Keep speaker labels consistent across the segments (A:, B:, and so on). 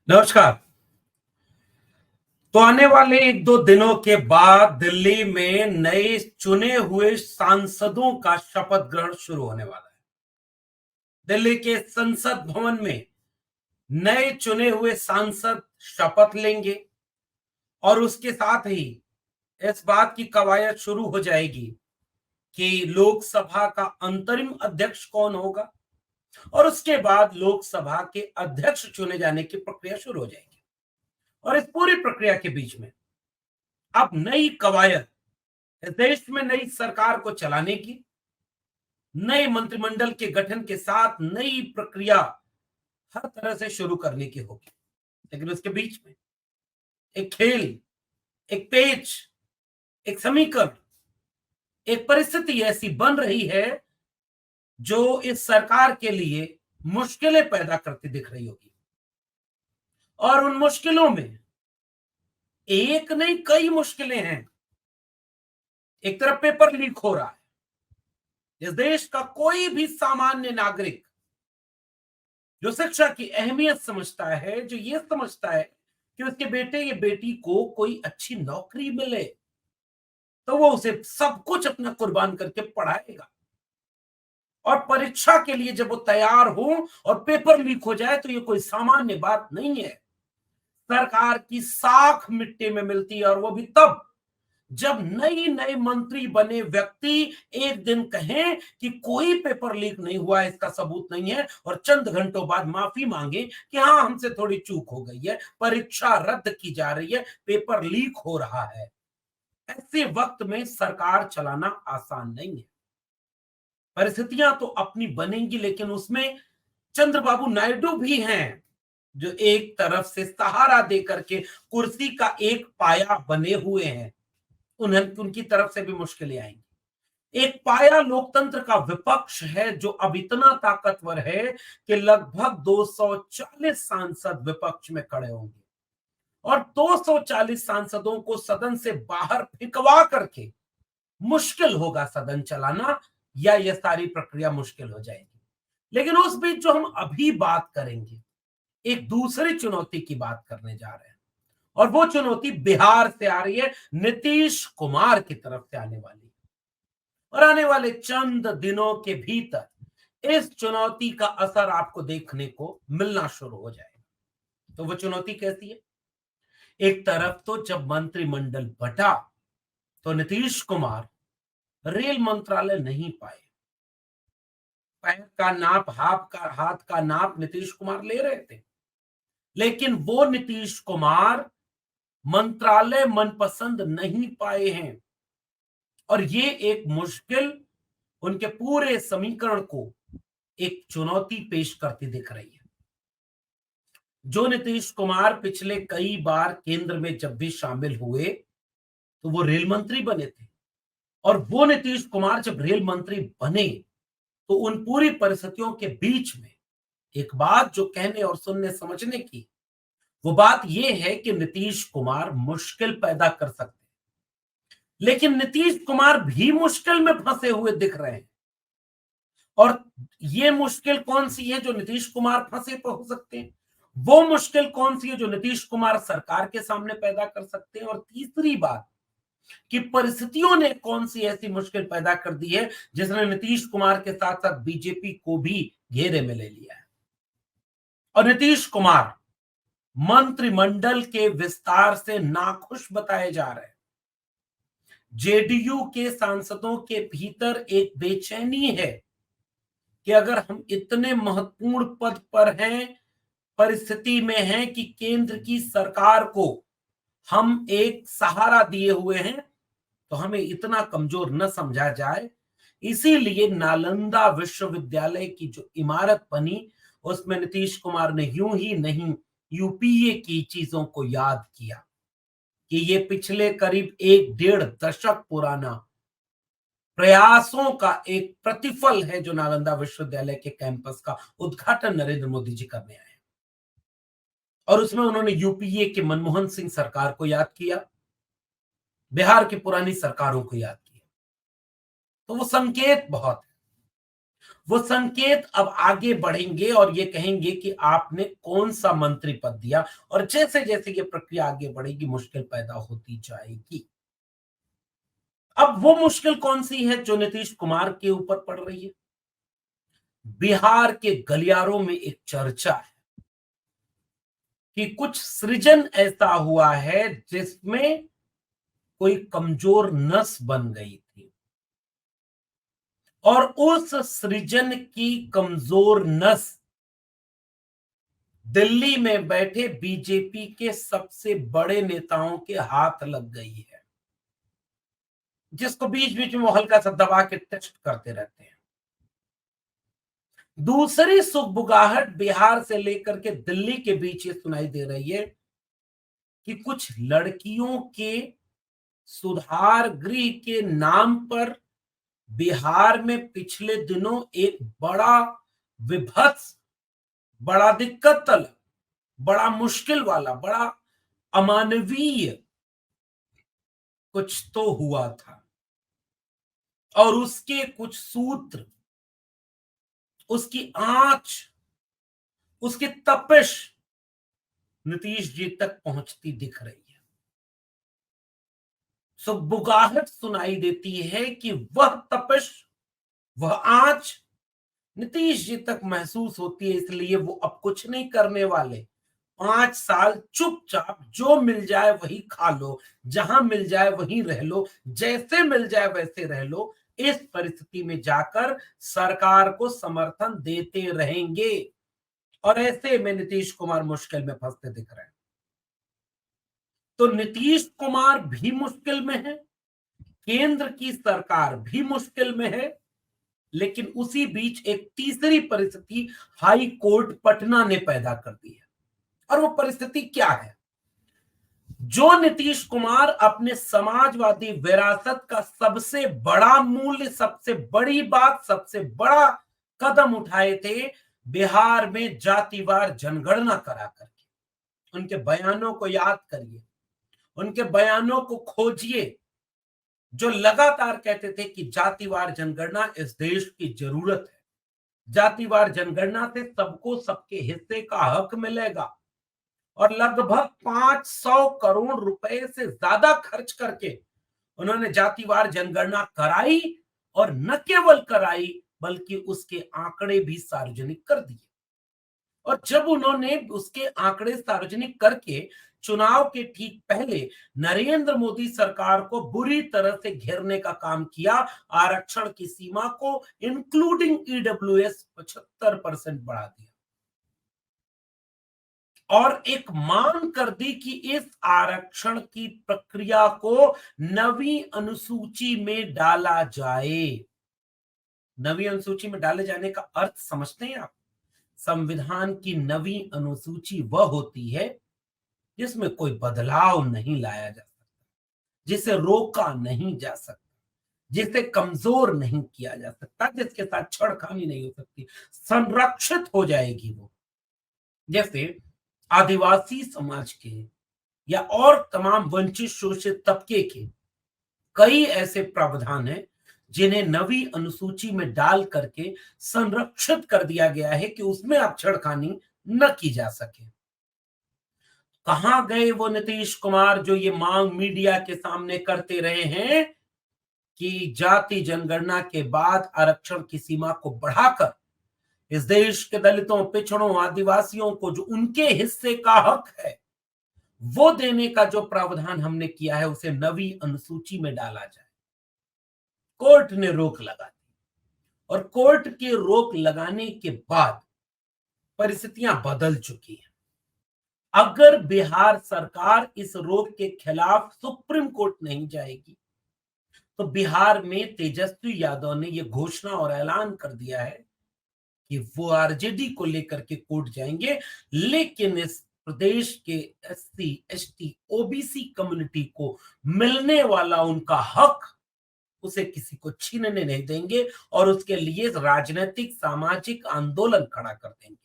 A: नमस्कार। तो आने वाले 1-2 दिनों के बाद दिल्ली में नए चुने हुए सांसदों का शपथ ग्रहण शुरू होने वाला है। दिल्ली के संसद भवन में नए चुने हुए सांसद शपथ लेंगे और उसके साथ ही इस बात की कवायद शुरू हो जाएगी कि लोकसभा का अंतरिम अध्यक्ष कौन होगा और उसके बाद लोकसभा के अध्यक्ष चुने जाने की प्रक्रिया शुरू हो जाएगी। और इस पूरी प्रक्रिया के बीच में अब नई कवायद इस देश में नई सरकार को चलाने की, नए मंत्रिमंडल के गठन के साथ नई प्रक्रिया हर तरह से शुरू करने की होगी। लेकिन उसके बीच में एक खेल, एक पेच, एक समीकरण, एक परिस्थिति ऐसी बन रही है जो इस सरकार के लिए मुश्किलें पैदा करती दिख रही होगी। और उन मुश्किलों में एक नहीं कई मुश्किलें हैं। एक तरफ पेपर लीक हो रहा है। इस देश का कोई भी सामान्य नागरिक जो शिक्षा की अहमियत समझता है, जो ये समझता है कि उसके बेटे या बेटी को कोई अच्छी नौकरी मिले, तो वो उसे सब कुछ अपना कुर्बान करके पढ़ाएगा। और परीक्षा के लिए जब वो तैयार हो और पेपर लीक हो जाए तो ये कोई सामान्य बात नहीं है। सरकार की साख मिट्टी में मिलती है, और वो भी तब जब नई नए मंत्री बने व्यक्ति एक दिन कहें कि कोई पेपर लीक नहीं हुआ, इसका सबूत नहीं है, और चंद घंटों बाद माफी मांगे कि हाँ, हमसे थोड़ी चूक हो गई है, परीक्षा रद्द की जा रही है, पेपर लीक हो रहा है। ऐसे वक्त में सरकार चलाना आसान नहीं है। परिस्थितियां तो अपनी बनेंगी, लेकिन उसमें चंद्रबाबू नायडू भी हैं जो एक तरफ से सहारा देकर के कुर्सी का एक पाया बने हुए हैं। उन्हें उनकी तरफ से भी मुश्किलें आएंगी। एक पाया लोकतंत्र का विपक्ष है जो अब इतना ताकतवर है कि लगभग 240 सांसद विपक्ष में खड़े होंगे, और 240 सांसदों को सदन से बाहर फेंकवा करके मुश्किल होगा सदन चलाना, या यह सारी प्रक्रिया मुश्किल हो जाएगी। लेकिन उस बीच जो हम अभी बात करेंगे, एक दूसरी चुनौती की बात करने जा रहे हैं, और वो चुनौती बिहार से आ रही है, नीतीश कुमार की तरफ से आने वाली है। और आने वाले चंद दिनों के भीतर इस चुनौती का असर आपको देखने को मिलना शुरू हो जाएगा। तो वो चुनौती कैसी है? एक तरफ तो जब मंत्रिमंडल बटा तो नीतीश कुमार रेल मंत्रालय नहीं पाए। पैर का नाप, हाथ का नाप नीतीश कुमार ले रहे थे, लेकिन वो नीतीश कुमार मंत्रालय मनपसंद नहीं पाए हैं। और ये एक मुश्किल उनके पूरे समीकरण को एक चुनौती पेश करती दिख रही है। जो नीतीश कुमार पिछले कई बार केंद्र में जब भी शामिल हुए तो वो रेल मंत्री बने थे, और वो नीतीश कुमार जब रेल मंत्री बने तो उन पूरी परिस्थितियों के बीच में एक बात जो कहने और सुनने समझने की, वो बात यह है कि नीतीश कुमार मुश्किल पैदा कर सकते हैं। लेकिन नीतीश कुमार भी मुश्किल में फंसे हुए दिख रहे हैं। और ये मुश्किल कौन सी है जो नीतीश कुमार फंसे हो सकते हैं? वो मुश्किल कौन सी है जो नीतीश कुमार सरकार के सामने पैदा कर सकते हैं? और तीसरी बात कि परिस्थितियों ने कौन सी ऐसी मुश्किल पैदा कर दी है जिसने नीतीश कुमार के साथ साथ बीजेपी को भी घेरे में ले लिया है। और नीतीश कुमार मंत्रिमंडल के विस्तार से नाखुश बताए जा रहे हैं। जेडीयू के सांसदों के भीतर एक बेचैनी है कि अगर हम इतने महत्वपूर्ण पद पर हैं, परिस्थिति में हैं कि केंद्र की सरकार को हम एक सहारा दिए हुए हैं, तो हमें इतना कमजोर न समझा जाए। इसीलिए नालंदा विश्वविद्यालय की जो इमारत बनी, उसमें नीतीश कुमार ने यूं ही नहीं यूपीए की चीजों को याद किया कि ये पिछले करीब 1-1.5 दशक पुराना प्रयासों का एक प्रतिफल है जो नालंदा विश्वविद्यालय के कैंपस का उद्घाटन नरेंद्र मोदी जी करने आए। और उसमें उन्होंने यूपीए के मनमोहन सिंह सरकार को याद किया, बिहार की पुरानी सरकारों को याद किया। तो वो संकेत बहुत है। वो संकेत अब आगे बढ़ेंगे और ये कहेंगे कि आपने कौन सा मंत्री पद दिया, और जैसे जैसे ये प्रक्रिया आगे बढ़ेगी मुश्किल पैदा होती जाएगी। अब वो मुश्किल कौन सी है जो नीतीश कुमार के ऊपर पड़ रही है? बिहार के गलियारों में एक चर्चा है कि कुछ सृजन ऐसा हुआ है जिसमें कोई कमजोर नस बन गई थी, और उस सृजन की कमजोर नस दिल्ली में बैठे बीजेपी के सबसे बड़े नेताओं के हाथ लग गई है, जिसको बीच बीच में वो हल्का सा दबा के टेस्ट करते रहते हैं। दूसरी सुगबुगाहट बिहार से लेकर के दिल्ली के बीच ये सुनाई दे रही है कि कुछ लड़कियों के सुधार गृह के नाम पर बिहार में पिछले दिनों एक बड़ा विभत्स, बड़ा दिक्कत, बड़ा मुश्किल वाला, बड़ा अमानवीय कुछ तो हुआ था, और उसके कुछ सूत्र, उसकी आंच, उसकी तपिश नीतीश जी तक पहुंचती दिख रही है। सुगबुगाहट सुनाई देती है कि वह तपिश, वह आंच नीतीश जी तक महसूस होती है, इसलिए वो अब कुछ नहीं करने वाले। 5 साल चुपचाप जो मिल जाए वही खा लो, जहां मिल जाए वहीं रह लो, जैसे मिल जाए वैसे रह लो, इस परिस्थिति में जाकर सरकार को समर्थन देते रहेंगे। और ऐसे में नीतीश कुमार मुश्किल में फंसते दिख रहे हैं। तो नीतीश कुमार भी मुश्किल में है, केंद्र की सरकार भी मुश्किल में है, लेकिन उसी बीच एक तीसरी परिस्थिति हाई कोर्ट पटना ने पैदा कर दी है। और वो परिस्थिति क्या है? जो नीतीश कुमार अपने समाजवादी विरासत का सबसे बड़ा मूल्य, सबसे बड़ी बात, सबसे बड़ा कदम उठाए थे, बिहार में जातिवार जनगणना करा करके। उनके बयानों को याद करिए, उनके बयानों को खोजिए, जो लगातार कहते थे कि जातिवार जनगणना इस देश की जरूरत है, जातिवार जनगणना से सबको सबके हिस्से का हक मिलेगा। और लगभग 500 करोड़ रुपए से ज्यादा खर्च करके उन्होंने जातिवार जनगणना कराई, और न केवल कराई बल्कि उसके आंकड़े भी सार्वजनिक कर दिए। और जब उन्होंने उसके आंकड़े सार्वजनिक करके चुनाव के ठीक पहले नरेंद्र मोदी सरकार को बुरी तरह से घेरने का काम किया, आरक्षण की सीमा को इंक्लूडिंग ईडब्ल्यूएस 75% बढ़ा दिया, और एक मांग कर दी कि इस आरक्षण की प्रक्रिया को नवी अनुसूची में डाला जाए। नवी अनुसूची में डाले जाने का अर्थ समझते हैं आप? संविधान की नवी अनुसूची वह होती है जिसमें कोई बदलाव नहीं लाया जा सकता, जिसे रोका नहीं जा सकता, जिसे कमजोर नहीं किया जा सकता, जिसके साथ छेड़खानी नहीं हो सकती, संरक्षित हो जाएगी वो। जैसे आदिवासी समाज के या और तमाम वंचित शोषित तबके के कई ऐसे प्रावधान हैं जिन्हें नवी अनुसूची में डाल करके संरक्षित कर दिया गया है कि उसमें अब छेड़खानी न की जा सके। कहां गए वो नीतीश कुमार जो ये मांग मीडिया के सामने करते रहे हैं कि जाति जनगणना के बाद आरक्षण की सीमा को बढ़ाकर इस देश के दलितों, पिछड़ों, आदिवासियों को जो उनके हिस्से का हक है वो देने का जो प्रावधान हमने किया है उसे नवी अनुसूची में डाला जाए। कोर्ट ने रोक लगा दी, और कोर्ट के रोक लगाने के बाद परिस्थितियां बदल चुकी हैं। अगर बिहार सरकार इस रोक के खिलाफ सुप्रीम कोर्ट नहीं जाएगी तो बिहार में तेजस्वी यादव ने यह घोषणा और ऐलान कर दिया है कि वो आरजेडी को लेकर के कोर्ट जाएंगे, लेकिन इस प्रदेश के एससी, एसटी, ओबीसी कम्युनिटी को मिलने वाला उनका हक उसे किसी को छीनने नहीं देंगे, और उसके लिए राजनीतिक सामाजिक आंदोलन खड़ा कर देंगे।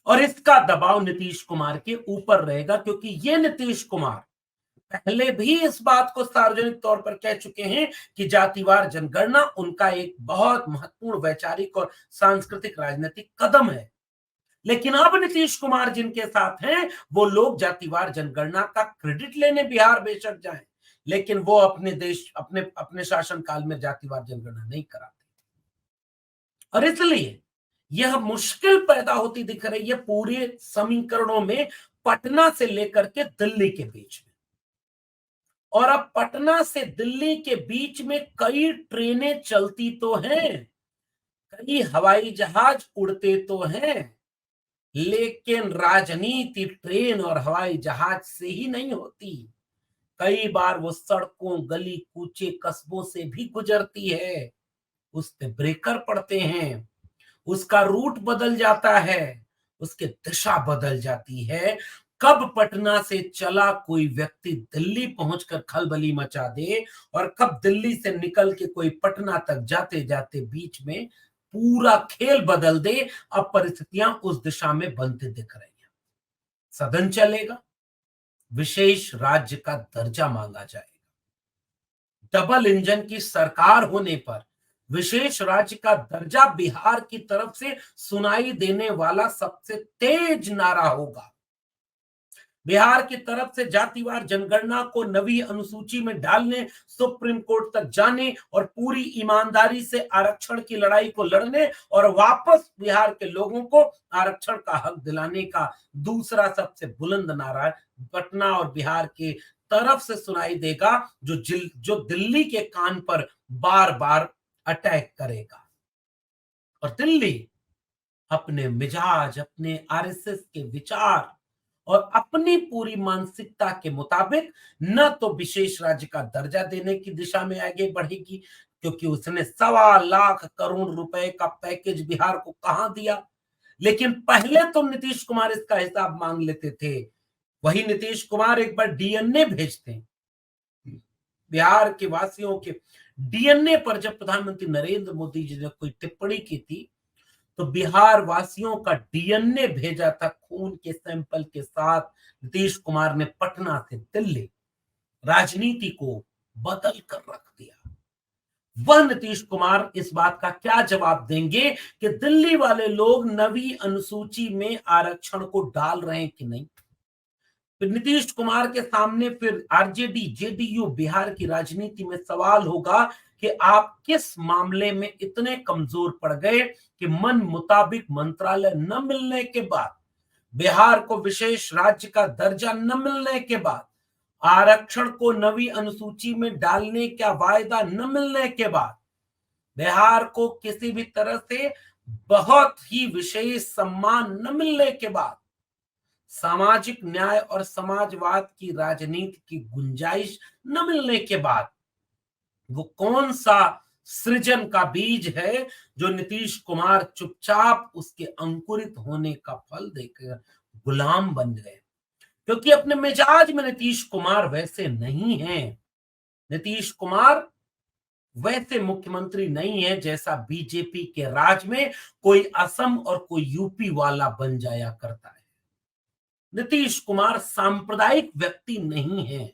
A: और इसका दबाव नीतीश कुमार के ऊपर रहेगा, क्योंकि ये नीतीश कुमार पहले भी इस बात को सार्वजनिक तौर पर कह चुके हैं कि जातिवार जनगणना उनका एक बहुत महत्वपूर्ण वैचारिक और सांस्कृतिक राजनीतिक कदम है। लेकिन अब नीतीश कुमार जिनके साथ हैं, वो लोग जातिवार जनगणना का क्रेडिट लेने बिहार बेशक जाएं, लेकिन वो अपने देश अपने अपने शासनकाल में जातिवार जनगणना नहीं कराते। और इसलिए यह मुश्किल पैदा होती दिख रही है पूरे समीकरणों में, पटना से लेकर के दिल्ली के बीच में। और अब पटना से दिल्ली के बीच में कई ट्रेनें चलती तो हैं, कई हवाई जहाज उड़ते तो हैं, लेकिन राजनीति ट्रेन और हवाई जहाज से ही नहीं होती। कई बार वो सड़कों, गली कूचे, कस्बों से भी गुजरती है। उस पे ब्रेकर पड़ते हैं, उसका रूट बदल जाता है, उसकी दिशा बदल जाती है। कब पटना से चला कोई व्यक्ति दिल्ली पहुंचकर खलबली मचा दे और कब दिल्ली से निकल के कोई पटना तक जाते जाते बीच में पूरा खेल बदल दे, अब परिस्थितियां उस दिशा में बनते दिख रही हैं। सदन चलेगा, विशेष राज्य का दर्जा मांगा जाएगा। डबल इंजन की सरकार होने पर विशेष राज्य का दर्जा बिहार की तरफ से सुनाई देने वाला सबसे तेज नारा होगा। बिहार की तरफ से जातिवार जनगणना को नवी अनुसूची में डालने, सुप्रीम कोर्ट तक जाने और पूरी ईमानदारी से आरक्षण की लड़ाई को लड़ने और वापस बिहार के लोगों को आरक्षण का हक दिलाने का दूसरा सबसे बुलंद नारा पटना और बिहार के तरफ से सुनाई देगा, जो दिल्ली के कान पर बार बार अटैक करेगा। और दिल्ली अपने मिजाज, अपने आरएसएस के विचार और अपनी पूरी मानसिकता के मुताबिक न तो विशेष राज्य का दर्जा देने की दिशा में आगे बढ़ेगी, क्योंकि उसने 1.25 लाख करोड़ रुपए का पैकेज बिहार को कहां दिया। लेकिन पहले तो नीतीश कुमार इसका हिसाब मांग लेते थे। वही नीतीश कुमार एक बार डीएनए भेजते हैं बिहार के वासियों के डीएनए पर। जब प्रधानमंत्री नरेंद्र मोदी जी ने कोई टिप्पणी की थी, तो बिहार वासियों का डीएनए भेजा था खून के सैंपल के साथ। नीतीश कुमार ने पटना से दिल्ली राजनीति को बदल कर रख दिया। वह नीतीश कुमार इस बात का क्या जवाब देंगे कि दिल्ली वाले लोग नवी अनुसूची में आरक्षण को डाल रहे हैं कि नहीं। फिर नीतीश कुमार के सामने फिर आरजेडी, जेडीयू, बिहार की राजनीति में सवाल होगा कि आप किस मामले में इतने कमजोर पड़ गए कि मन मुताबिक मंत्रालय न मिलने के बाद, बिहार को विशेष राज्य का दर्जा न मिलने के बाद, आरक्षण को नवी अनुसूची में डालने का वायदा न मिलने के बाद, बिहार को किसी भी तरह से बहुत ही विशेष सम्मान न मिलने के बाद, सामाजिक न्याय और समाजवाद की राजनीति की गुंजाइश न मिलने के बाद, वो कौन सा सृजन का बीज है जो नीतीश कुमार चुपचाप उसके अंकुरित होने का फल देकर गुलाम बन गए। क्योंकि अपने मिजाज में नीतीश कुमार वैसे नहीं है। नीतीश कुमार वैसे मुख्यमंत्री नहीं है जैसा बीजेपी के राज में कोई असम और कोई यूपी वाला बन जाया करता है। नीतीश कुमार सांप्रदायिक व्यक्ति नहीं है।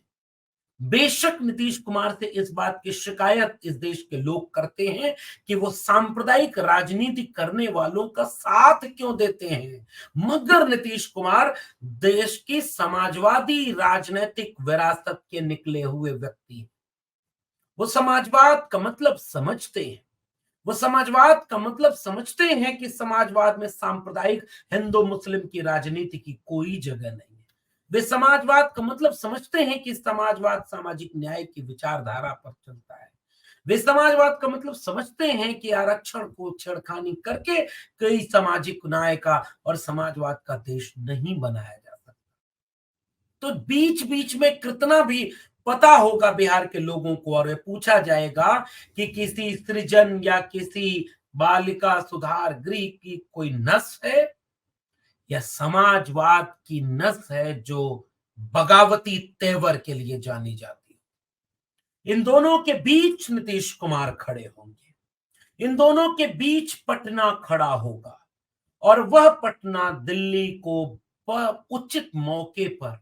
A: बेशक नीतीश कुमार से इस बात की शिकायत इस देश के लोग करते हैं कि वो सांप्रदायिक राजनीति करने वालों का साथ क्यों देते हैं, मगर नीतीश कुमार देश की समाजवादी राजनीतिक विरासत के निकले हुए व्यक्ति हैं। वो समाजवाद का मतलब समझते हैं। वो समाजवाद का मतलब समझते हैं कि समाजवाद में सांप्रदायिक हिंदू मुस्लिम की राजनीति की कोई जगह नहीं है। वे समाजवाद का मतलब समझते हैं कि समाजवाद सामाजिक न्याय की विचारधारा पर चलता है। वे समाजवाद का मतलब समझते हैं कि आरक्षण को छेड़खानी करके कई सामाजिक न्याय का और समाजवाद का देश नहीं बनाया जा सकता। तो बीच बीच में कितना भी पता होगा बिहार के लोगों को और पूछा जाएगा कि किसी सृजन या किसी बालिका सुधार गृह की कोई नस है या समाजवाद की नस है जो बगावती तेवर के लिए जानी जाती है। इन दोनों के बीच नीतीश कुमार खड़े होंगे। इन दोनों के बीच पटना खड़ा होगा और वह पटना दिल्ली को उचित मौके पर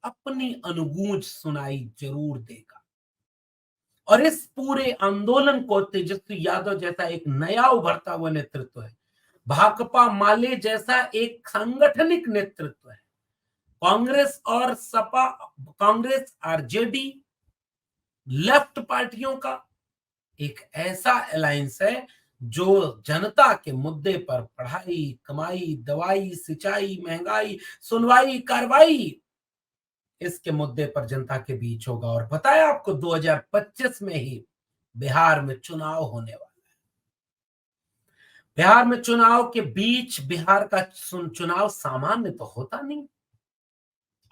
A: अपनी अनुगूंज सुनाई जरूर देगा। और इस पूरे आंदोलन को तेजस्वी यादव जैसा एक नया उभरता हुआ नेतृत्व है, भाकपा माले जैसा एक सांगठनिक नेतृत्व है, कांग्रेस और सपा, कांग्रेस आरजेडी लेफ्ट पार्टियों का एक ऐसा अलायंस है जो जनता के मुद्दे पर पढ़ाई, कमाई, दवाई, सिंचाई, महंगाई, सुनवाई, कार्रवाई, इसके मुद्दे पर जनता के बीच होगा। और बताया आपको 2025 में ही बिहार में चुनाव होने वाला है। बिहार में चुनाव के बीच बिहार का चुनाव सामान्य तो होता नहीं,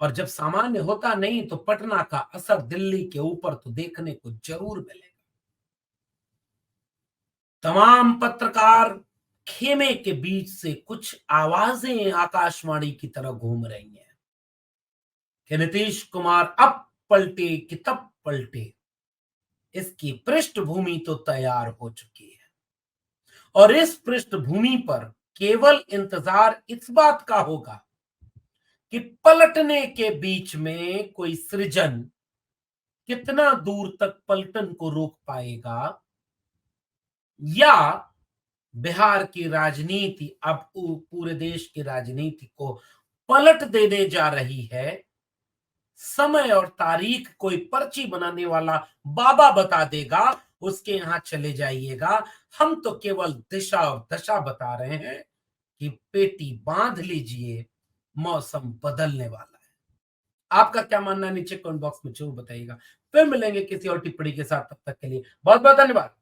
A: और जब सामान्य होता नहीं तो पटना का असर दिल्ली के ऊपर तो देखने को जरूर मिलेगा। तमाम पत्रकार खेमे के बीच से कुछ आवाजें आकाशवाणी की तरह घूम रही हैं कि नीतीश कुमार अब पलटे कि तब पलटे। इसकी पृष्ठभूमि तो तैयार हो चुकी है, और इस पृष्ठभूमि पर केवल इंतजार इस बात का होगा कि पलटने के बीच में कोई सृजन कितना दूर तक पलटन को रोक पाएगा, या बिहार की राजनीति अब पूरे देश की राजनीति को पलट देने जा रही है। समय और तारीख कोई पर्ची बनाने वाला बाबा बता देगा, उसके यहां चले जाइएगा। हम तो केवल दिशा और दशा बता रहे हैं कि पेटी बांध लीजिए, मौसम बदलने वाला है। आपका क्या मानना है नीचे कमेंट बॉक्स में जरूर बताइएगा। फिर मिलेंगे किसी और टिप्पणी के साथ, तब तक के लिए बहुत बहुत धन्यवाद।